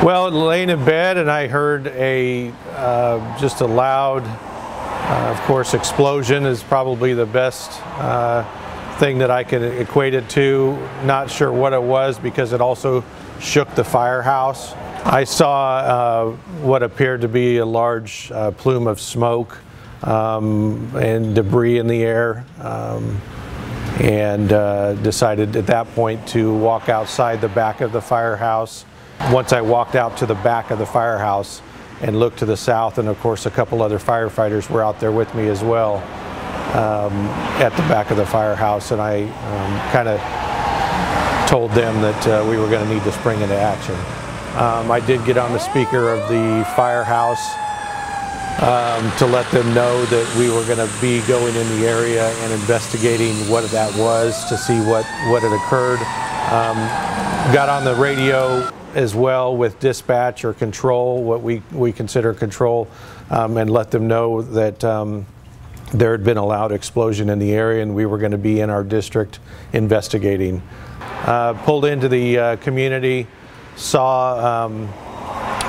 Well, laying in bed, and I heard just a loud, of course, explosion is probably the best thing that I could equate it to. Not sure what it was because it also shook the firehouse. I saw what appeared to be a large plume of smoke and debris in the air, and decided at that point to walk outside the back of the firehouse. Once I walked out to the back of the firehouse and looked to the south, and of course a couple other firefighters were out there with me as well at the back of the firehouse, and I kind of told them that we were going to need to spring into action. I did get on the speaker of the firehouse to let them know that we were going to be going in the area and investigating what that was to see what had occurred. Got on the radio as well with dispatch or control, what we consider control, and let them know that there had been a loud explosion in the area and we were going to be in our district investigating. Pulled into the community, saw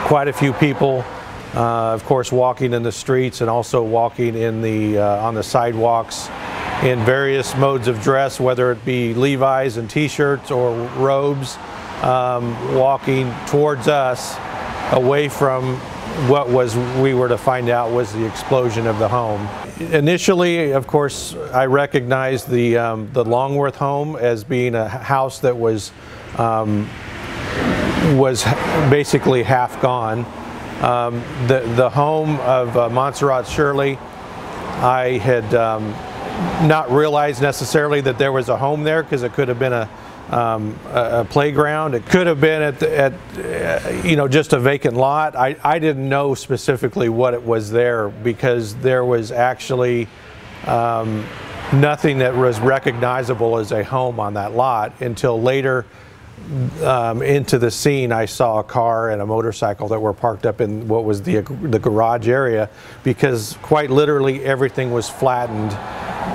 quite a few people, of course walking in the streets and also walking in on the sidewalks in various modes of dress, whether it be Levi's and t-shirts or robes, walking towards us away from what we were to find out was the explosion of the home. Initially, of course, I recognized the Longworth home as being a house that was basically half gone. The home of Montserrat Shirley, I had not realized necessarily that there was a home there, because it could have been a playground. It could have been at just a vacant lot. I didn't know specifically what it was there, because there was actually nothing that was recognizable as a home on that lot until later. Into the scene, I saw a car and a motorcycle that were parked up in what was the garage area, because quite literally everything was flattened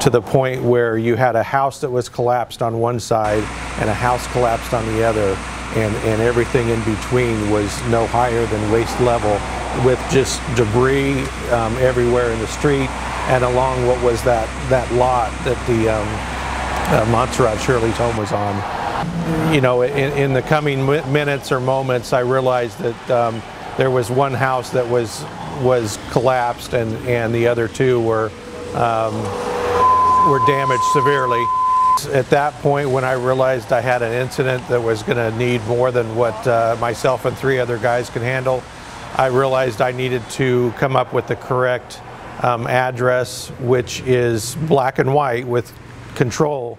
to the point where you had a house that was collapsed on one side and a house collapsed on the other, and everything in between was no higher than waist level, with just debris everywhere in the street and along what was that lot that the Montserrat Shirley's home was on. You know, in the coming minutes or moments, I realized that there was one house that was collapsed, and the other two were damaged severely. At that point, when I realized I had an incident that was going to need more than what myself and 3 other guys could handle, I realized I needed to come up with the correct address, which is black and white with control.